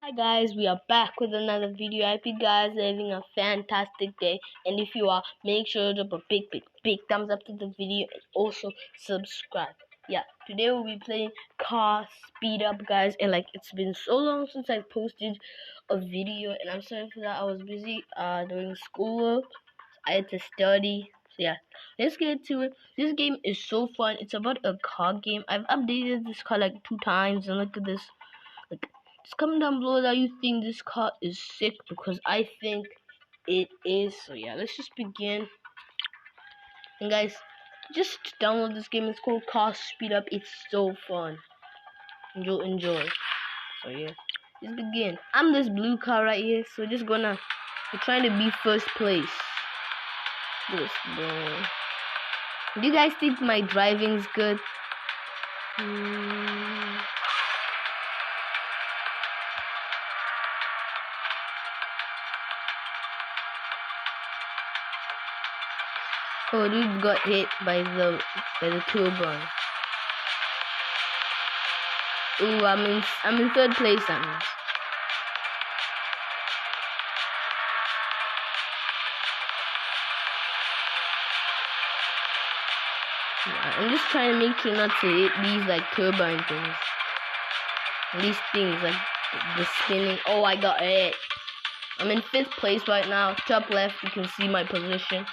Hi guys, we are back with another video. I hope you guys are having a fantastic day. And if you are, make sure to put a big thumbs up to the video and also subscribe. Yeah, today we'll be playing Car Speed Up, guys. And it's been so long since I posted a video, and I'm sorry for that. I was busy doing schoolwork. I had to study. So yeah, let's get to it. This game is so fun. It's about a car game. I've updated this car like 2 times, and look at this. Just comment down below that you think this car is sick, because I think it is. So yeah, let's just begin. And guys, just download this game. It's called Car Speed Up. It's so fun. Enjoy. So yeah, let's begin. I'm this blue car right here, so we're trying to be first place. This bro. Do you guys think my driving's good? Oh, dude got hit by the turbine. Ooh, I'm in third place. That means. Yeah, I'm just trying to make sure not to hit these turbine things. These things the spinning. Oh, I got hit. I'm in 5th place right now. Top left, you can see my position.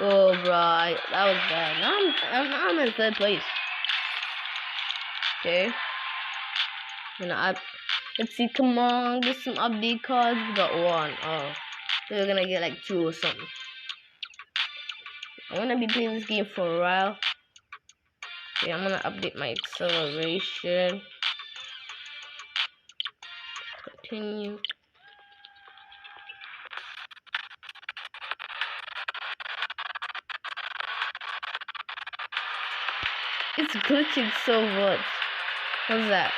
Oh, right, that was bad. Now I'm in 3rd place. Okay. Let's see. Come on, get some update cards. We got 1. Oh, we're gonna get 2 or something. I'm gonna be playing this game for a while. Okay, I'm gonna update my acceleration. Continue. It's glitching so much. What's that?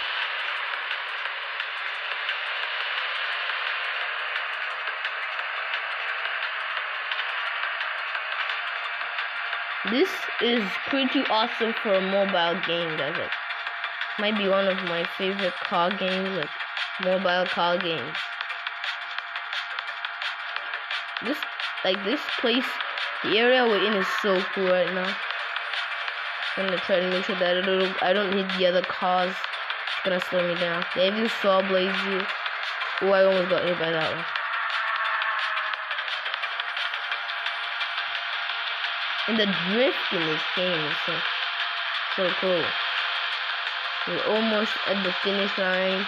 This is pretty awesome for a mobile game, guys. Might be one of my favorite car games, mobile car games. This place, the area we're in is so cool right now. I'm gonna try to make sure that I don't hit the other cars. It's gonna slow me down. They even saw blades you. Oh, I almost got hit by that one. And the drift in this game is so cool. We're almost at the finish line.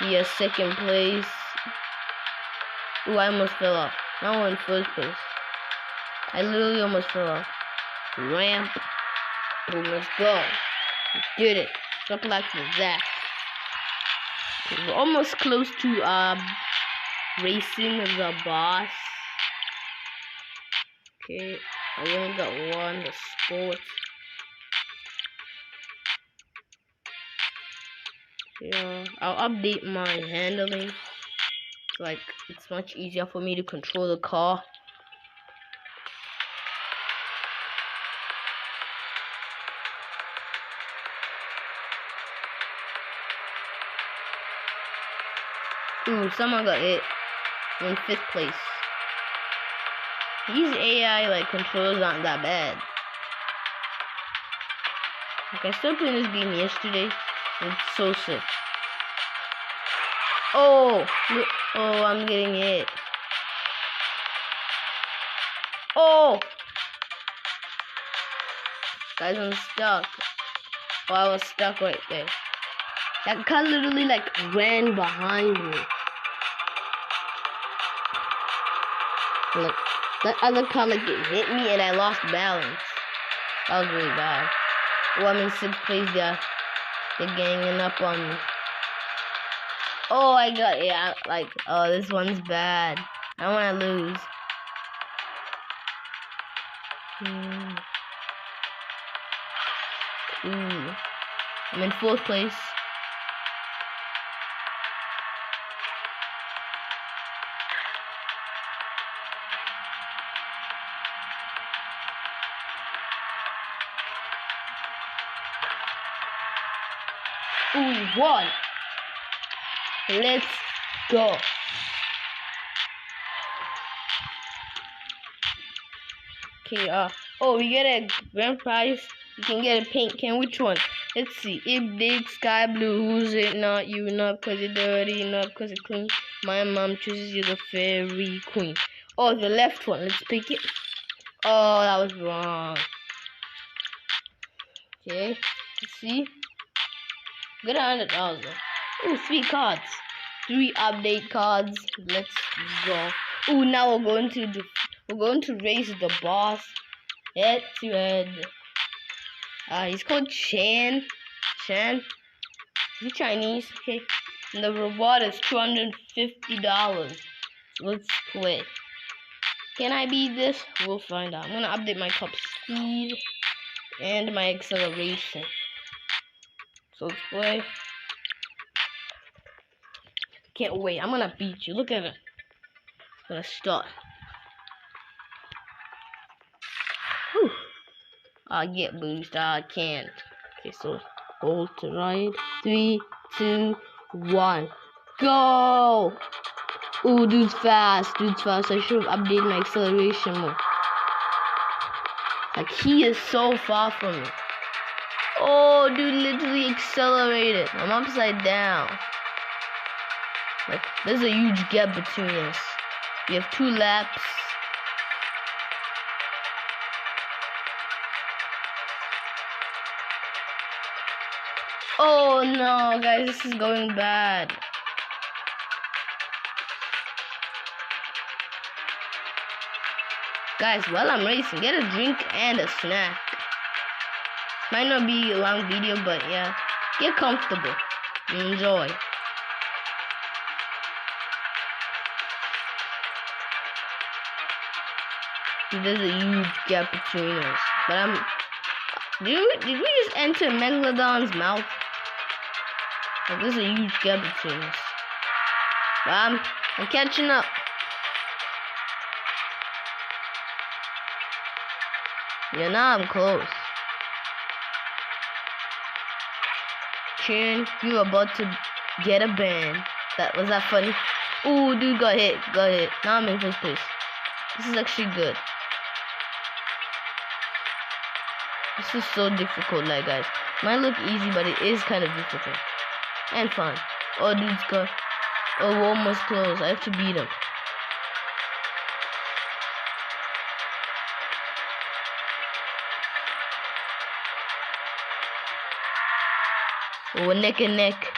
We are 2nd place. Ooh, I almost fell off. Now we're in 1st place. I literally almost fell off. Ramp. Oh, let's go. We did it. Stuck like that. Okay, we're almost close to racing the boss. Okay, I only got 1, the sport. Yeah, I'll update my handling. It's much easier for me to control the car. Ooh, someone got hit. I'm in 5th place. These AI controls aren't that bad. I started playing this game yesterday, and it's so sick. Oh, I'm getting hit. Oh, guys, I'm stuck. Oh, I was stuck right there. That car literally ran behind me. Look, that other car it hit me and I lost balance. That was really bad. Oh, I'm in 6th place. They're ganging up on me. Oh, I got oh, this one's bad. I want to lose. Ooh, I'm in 4th place. Ooh, won. Let's go. Okay, oh, we get a grand prize. You can get a paint can. Which one? Let's see. If big sky blue, who's it? Not you, not because you're dirty, not because you're clean. My mom chooses you the fairy queen. Oh, the left one. Let's pick it. Oh, that was wrong. Okay, let's see. Get 100,000. Ooh, 3 cards. 3 update cards. Let's go. Ooh, now we're going to race the boss head to head. He's called Chan. Is he Chinese? Okay. And the reward is $250. Let's play. Can I beat this? We'll find out. I'm gonna update my top speed and my acceleration. So let's play. Can't wait. I'm gonna beat you. Look at it. I'm gonna start. Whew. I get boost. I can't. Okay, so hold to right. 3, 2, 1. Go! Ooh, dude's fast. I should have updated my acceleration more. Like, he is so far from me. Oh, dude literally accelerated. I'm upside down. Like, there's a huge gap between us. We have 2 laps. Oh no, guys, this is going bad. Guys, while I'm racing, get a drink and a snack. Might not be a long video, but yeah, get comfortable and enjoy. There's a huge gap between us, but did we just enter Megalodon's mouth? Like, there's a huge gap between us. But I'm catching up. Yeah, now I'm close. Chan, you're about to get a ban. Was that funny? Ooh, dude got hit. Now I'm in first place. This is actually good. This is so difficult, like, guys. Might look easy, but it is kind of difficult. And fun. Oh, dude's got... Oh, we're almost close. I have to beat him. Oh, we're neck and neck.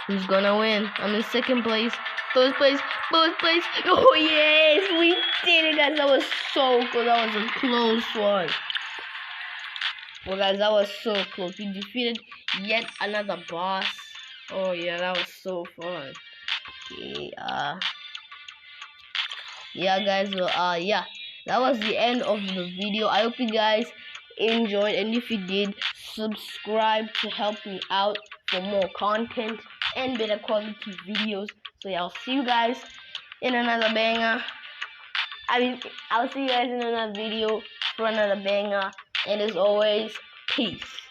Who's gonna win? I'm in second place. First place. Oh, yes! We did it, guys. That was so close. That was a close one. Well, guys, that was so close. We defeated yet another boss. Oh, yeah, that was so fun. Okay, yeah, guys, well, yeah, that was the end of the video. I hope you guys enjoyed, and if you did, subscribe to help me out for more content and better quality videos. So yeah, I'll see you guys in another banger. I'll see you guys in another video for another banger. And as always, peace.